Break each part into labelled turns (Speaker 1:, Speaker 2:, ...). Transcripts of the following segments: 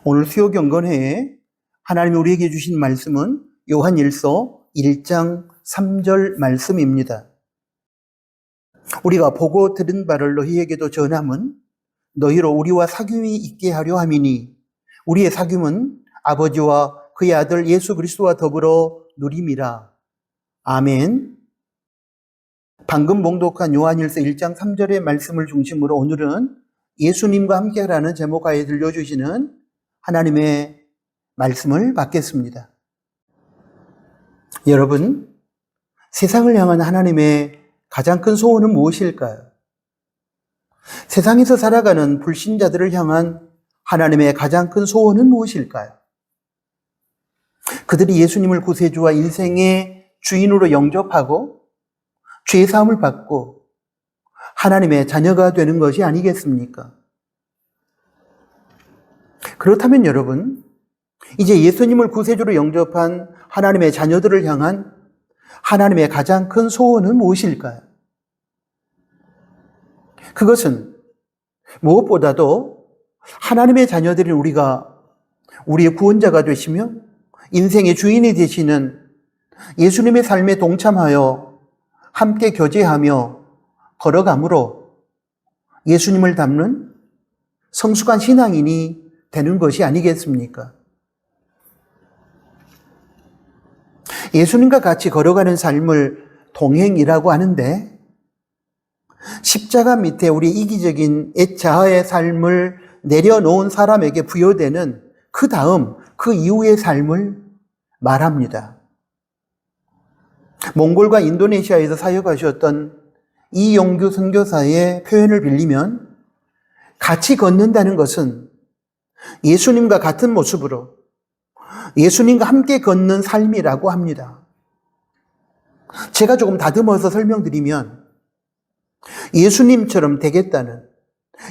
Speaker 1: 오늘 수요 경건회에 하나님이 우리에게 주신 말씀은 요한일서 1장 3절 말씀입니다. 우리가 보고 들은 바를 너희에게도 전함은 너희로 우리와 사귐이 있게 하려 함이니 우리의 사귐은 아버지와 그의 아들 예수 그리스도와 더불어 누림이라. 아멘. 방금 봉독한 요한일서 1장 3절의 말씀을 중심으로 오늘은 예수님과 함께하라는 제목 하에 들려주시는 하나님의 말씀을 받겠습니다. 여러분, 세상을 향한 하나님의 가장 큰 소원은 무엇일까요? 세상에서 살아가는 불신자들을 향한 하나님의 가장 큰 소원은 무엇일까요? 그들이 예수님을 구세주와 인생의 주인으로 영접하고 죄 사함을 받고 하나님의 자녀가 되는 것이 아니겠습니까? 그렇다면 여러분, 이제 예수님을 구세주로 영접한 하나님의 자녀들을 향한 하나님의 가장 큰 소원은 무엇일까요? 그것은 무엇보다도 하나님의 자녀들인 우리가 우리의 구원자가 되시며 인생의 주인이 되시는 예수님의 삶에 동참하여 함께 교제하며 걸어감으로 예수님을 닮는 성숙한 신앙인이 되는 것이 아니겠습니까? 예수님과 같이 걸어가는 삶을 동행이라고 하는데 십자가 밑에 우리 이기적인 옛 자아의 삶을 내려놓은 사람에게 부여되는 그 다음, 그 이후의 삶을 말합니다. 몽골과 인도네시아에서 사역하셨던 이용규 선교사의 표현을 빌리면 같이 걷는다는 것은 예수님과 같은 모습으로 예수님과 함께 걷는 삶이라고 합니다. 제가 조금 다듬어서 설명드리면 예수님처럼 되겠다는,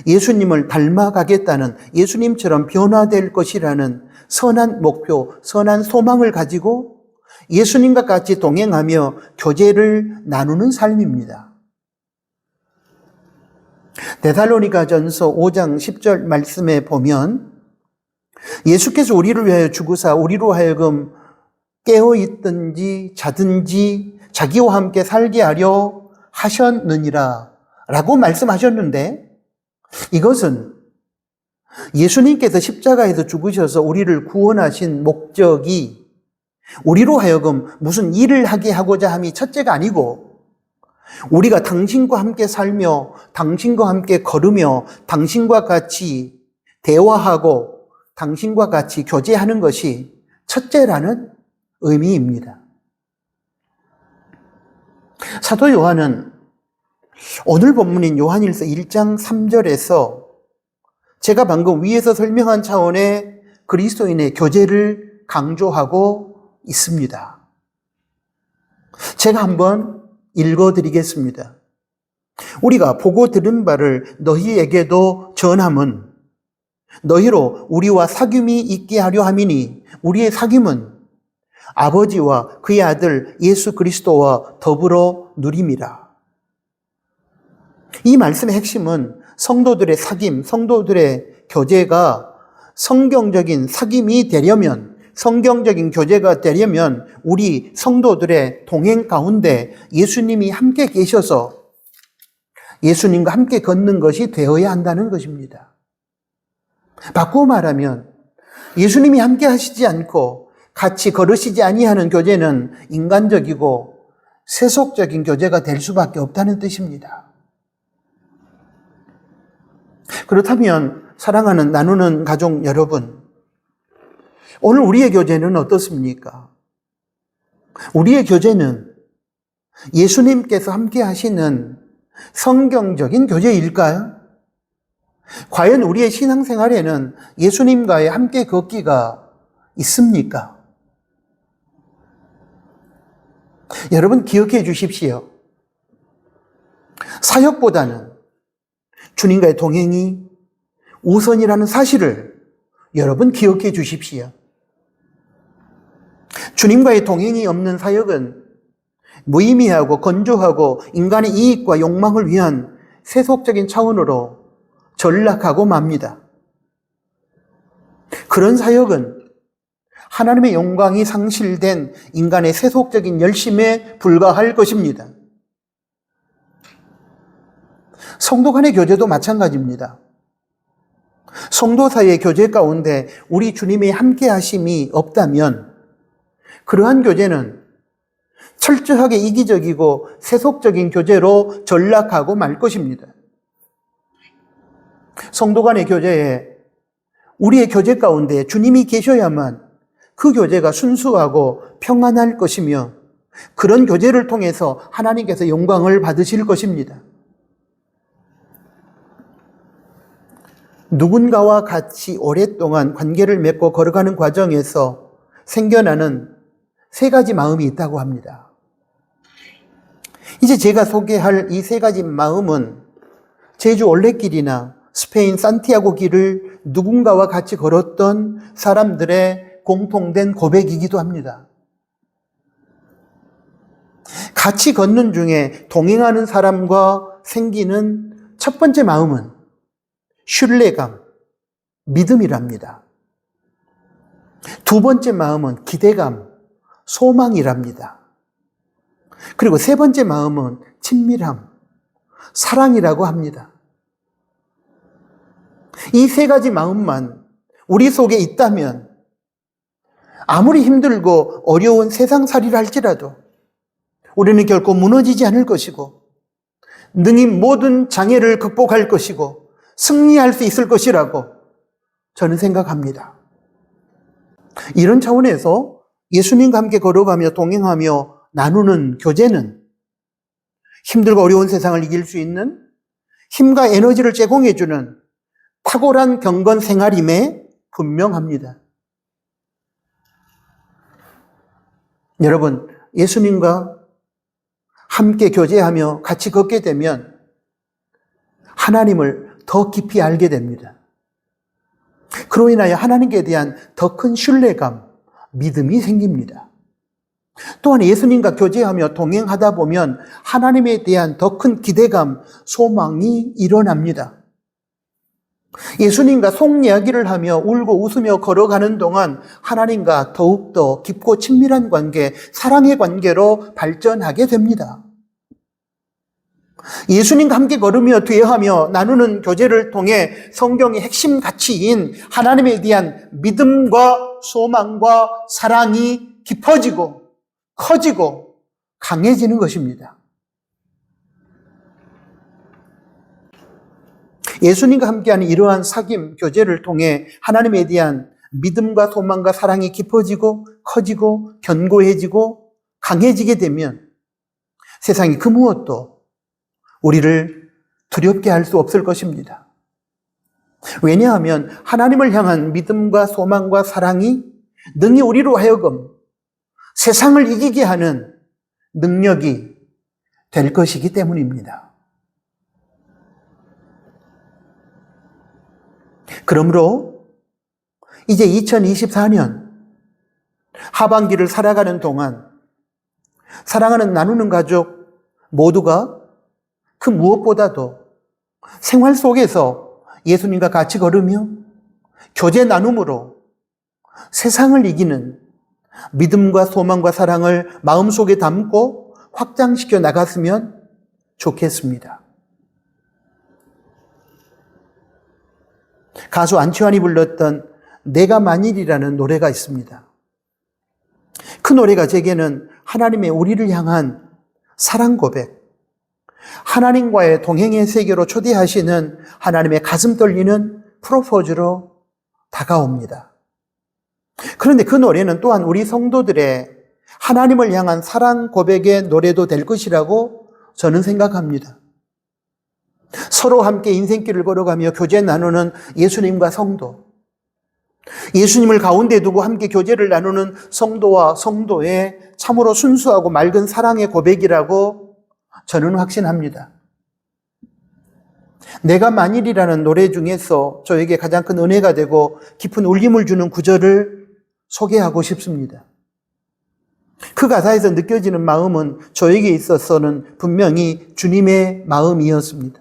Speaker 1: 예수님을 닮아가겠다는, 예수님처럼 변화될 것이라는 선한 목표, 선한 소망을 가지고 예수님과 같이 동행하며 교제를 나누는 삶입니다. 데살로니가전서 5장 10절 말씀에 보면 예수께서 우리를 위하여 죽으사 우리로 하여금 깨어있든지 자든지 자기와 함께 살게 하려 하셨느니라 라고 말씀하셨는데, 이것은 예수님께서 십자가에서 죽으셔서 우리를 구원하신 목적이 우리로 하여금 무슨 일을 하게 하고자 함이 첫째가 아니고, 우리가 당신과 함께 살며 당신과 함께 걸으며 당신과 같이 대화하고 당신과 같이 교제하는 것이 첫째라는 의미입니다. 사도 요한은 오늘 본문인 요한일서 1장 3절에서 제가 방금 위에서 설명한 차원의 그리스도인의 교제를 강조하고 있습니다. 제가 한번 읽어드리겠습니다. 우리가 보고 들은 바를 너희에게도 전함은 너희로 우리와 사귐이 있게 하려 함이니 우리의 사귐은 아버지와 그의 아들 예수 그리스도와 더불어 누림이라. 이 말씀의 핵심은 성도들의 사귐, 성도들의 교제가 성경적인 사귐이 되려면, 성경적인 교제가 되려면 우리 성도들의 동행 가운데 예수님이 함께 계셔서 예수님과 함께 걷는 것이 되어야 한다는 것입니다. 바꾸어 말하면 예수님이 함께 하시지 않고 같이 걸으시지 아니하는 교제는 인간적이고 세속적인 교제가 될 수밖에 없다는 뜻입니다. 그렇다면 사랑하는 나누는 가족 여러분, 오늘 우리의 교제는 어떻습니까? 우리의 교제는 예수님께서 함께 하시는 성경적인 교제일까요? 과연 우리의 신앙생활에는 예수님과의 함께 걷기가 있습니까? 여러분 기억해 주십시오. 사역보다는 주님과의 동행이 우선이라는 사실을 여러분 기억해 주십시오. 주님과의 동행이 없는 사역은 무의미하고 건조하고 인간의 이익과 욕망을 위한 세속적인 차원으로 전락하고 맙니다. 그런 사역은 하나님의 영광이 상실된 인간의 세속적인 열심에 불과할 것입니다. 성도 간의 교제도 마찬가지입니다. 성도 사이의 교제 가운데 우리 주님의 함께 하심이 없다면 그러한 교제는 철저하게 이기적이고 세속적인 교제로 전락하고 말 것입니다. 성도 간의 교제에 우리의 교제 가운데 주님이 계셔야만 그 교제가 순수하고 평안할 것이며 그런 교제를 통해서 하나님께서 영광을 받으실 것입니다. 누군가와 같이 오랫동안 관계를 맺고 걸어가는 과정에서 생겨나는 세 가지 마음이 있다고 합니다. 이제 제가 소개할 이 세 가지 마음은 제주 올레길이나 스페인 산티아고 길을 누군가와 같이 걸었던 사람들의 공통된 고백이기도 합니다. 같이 걷는 중에 동행하는 사람과 생기는 첫 번째 마음은 신뢰감, 믿음이랍니다. 두 번째 마음은 기대감, 소망이랍니다. 그리고 세 번째 마음은 친밀함, 사랑이라고 합니다. 이 세 가지 마음만 우리 속에 있다면 아무리 힘들고 어려운 세상살이를 할지라도 우리는 결코 무너지지 않을 것이고 능히 모든 장애를 극복할 것이고 승리할 수 있을 것이라고 저는 생각합니다. 이런 차원에서 예수님과 함께 걸어가며 동행하며 나누는 교제는 힘들고 어려운 세상을 이길 수 있는 힘과 에너지를 제공해주는 탁월한 경건 생활임에 분명합니다. 여러분, 예수님과 함께 교제하며 같이 걷게 되면 하나님을 더 깊이 알게 됩니다. 그로 인하여 하나님께 대한 더 큰 신뢰감, 믿음이 생깁니다. 또한 예수님과 교제하며 동행하다 보면 하나님에 대한 더 큰 기대감, 소망이 일어납니다. 예수님과 속 이야기를 하며 울고 웃으며 걸어가는 동안 하나님과 더욱더 깊고 친밀한 관계, 사랑의 관계로 발전하게 됩니다. 예수님과 함께 걸으며 대화하며 나누는 교제를 통해 성경의 핵심 가치인 하나님에 대한 믿음과 소망과 사랑이 깊어지고 커지고 강해지는 것입니다. 예수님과 함께하는 이러한 사귐, 교제를 통해 하나님에 대한 믿음과 소망과 사랑이 깊어지고 커지고 견고해지고 강해지게 되면 세상이 그 무엇도 우리를 두렵게 할 수 없을 것입니다. 왜냐하면 하나님을 향한 믿음과 소망과 사랑이 능히 우리로 하여금 세상을 이기게 하는 능력이 될 것이기 때문입니다. 그러므로 이제 2024년 하반기를 살아가는 동안 사랑하는 나누는 가족 모두가 그 무엇보다도 생활 속에서 예수님과 같이 걸으며 교제 나눔으로 세상을 이기는 믿음과 소망과 사랑을 마음속에 담고 확장시켜 나갔으면 좋겠습니다. 가수 안치환이 불렀던 내가 만일이라는 노래가 있습니다. 그 노래가 제게는 하나님의 우리를 향한 사랑 고백, 하나님과의 동행의 세계로 초대하시는 하나님의 가슴 떨리는 프로포즈로 다가옵니다. 그런데 그 노래는 또한 우리 성도들의 하나님을 향한 사랑 고백의 노래도 될 것이라고 저는 생각합니다. 서로 함께 인생길을 걸어가며 교제 나누는 예수님과 성도, 예수님을 가운데 두고 함께 교제를 나누는 성도와 성도의 참으로 순수하고 맑은 사랑의 고백이라고 저는 확신합니다. 내가 만일이라는 노래 중에서 저에게 가장 큰 은혜가 되고 깊은 울림을 주는 구절을 소개하고 싶습니다. 그 가사에서 느껴지는 마음은 저에게 있어서는 분명히 주님의 마음이었습니다.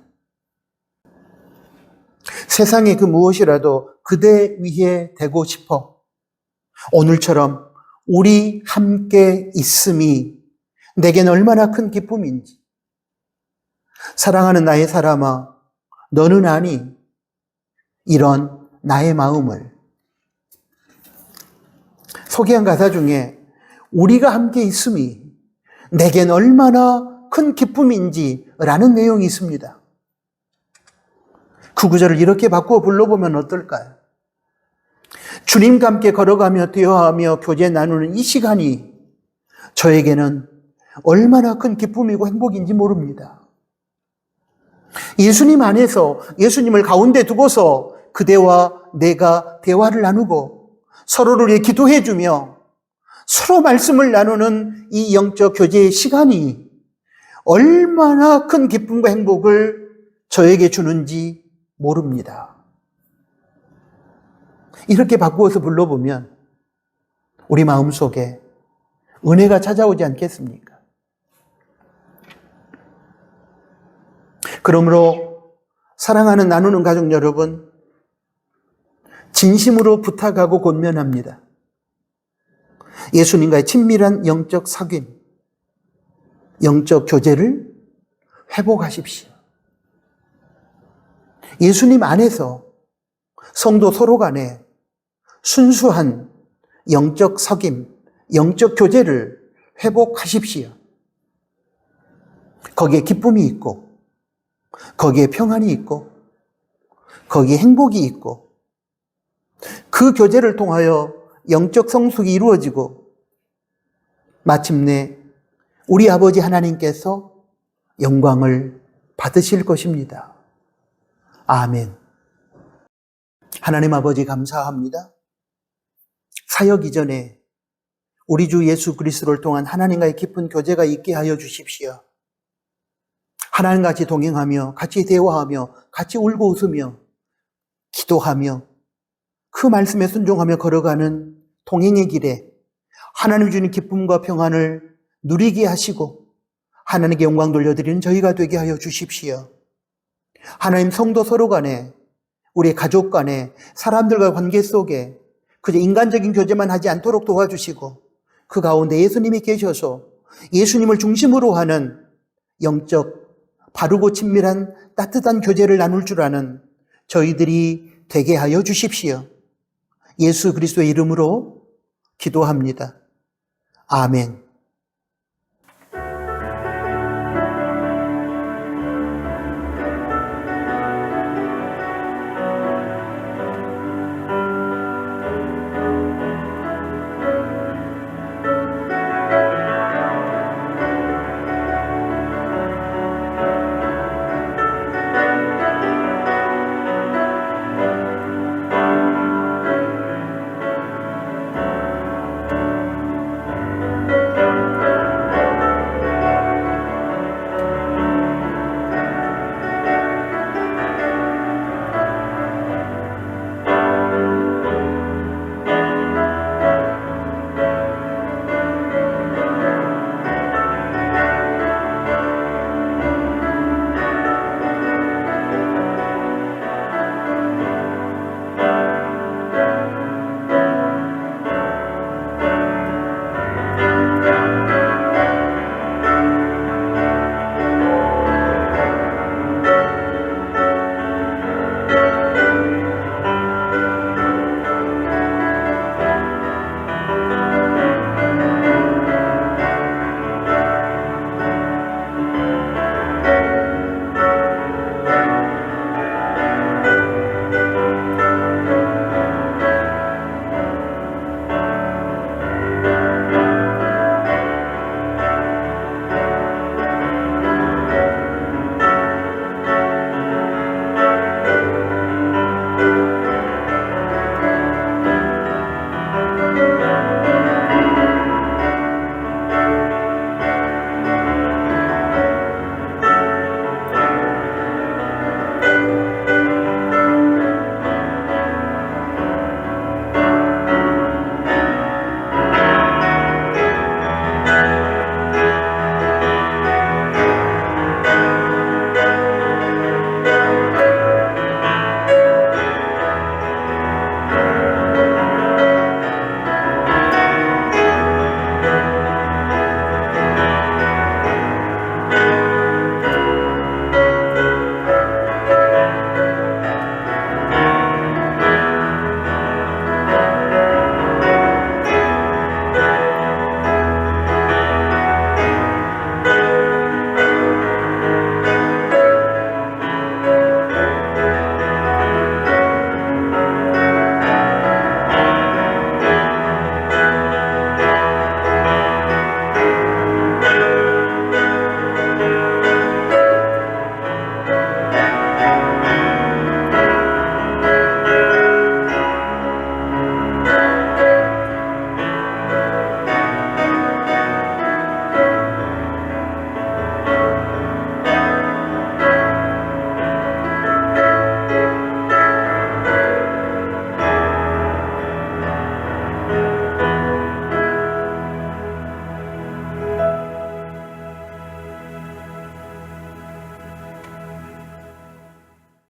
Speaker 1: 세상의 그 무엇이라도 그대 위에 대고 싶어. 오늘처럼 우리 함께 있음이 내겐 얼마나 큰 기쁨인지. 사랑하는 나의 사람아, 너는 아니? 이런 나의 마음을. 소개한 가사 중에 우리가 함께 있음이 내겐 얼마나 큰 기쁨인지라는 내용이 있습니다. 그 구절을 이렇게 바꾸어 불러보면 어떨까요? 주님과 함께 걸어가며 대화하며 교제 나누는 이 시간이 저에게는 얼마나 큰 기쁨이고 행복인지 모릅니다. 예수님 안에서 예수님을 가운데 두고서 그대와 내가 대화를 나누고 서로를 위해 기도해주며 서로 말씀을 나누는 이 영적 교제의 시간이 얼마나 큰 기쁨과 행복을 저에게 주는지 모릅니다. 이렇게 바꾸어서 불러보면 우리 마음속에 은혜가 찾아오지 않겠습니까? 그러므로 사랑하는 나누는 가족 여러분, 진심으로 부탁하고 권면합니다. 예수님과의 친밀한 영적 사귐, 영적 교제를 회복하십시오. 예수님 안에서 성도 서로 간에 순수한 영적 사귐, 영적 교제를 회복하십시오. 거기에 기쁨이 있고, 거기에 평안이 있고, 거기에 행복이 있고, 그 교제를 통하여 영적 성숙이 이루어지고 마침내 우리 아버지 하나님께서 영광을 받으실 것입니다. 아멘. 하나님 아버지 감사합니다. 사역 이전에 우리 주 예수 그리스도를 통한 하나님과의 깊은 교제가 있게 하여 주십시오. 하나님과 같이 동행하며 같이 대화하며 같이 울고 웃으며 기도하며 그 말씀에 순종하며 걸어가는 동행의 길에 하나님 주는 기쁨과 평안을 누리게 하시고 하나님께 영광 돌려드리는 저희가 되게 하여 주십시오. 하나님 성도 서로 간에 우리 가족 간에 사람들과 관계 속에 그저 인간적인 교제만 하지 않도록 도와주시고 그 가운데 예수님이 계셔서 예수님을 중심으로 하는 영적 바르고 친밀한 따뜻한 교제를 나눌 줄 아는 저희들이 되게 하여 주십시오. 예수 그리스도의 이름으로 기도합니다. 아멘.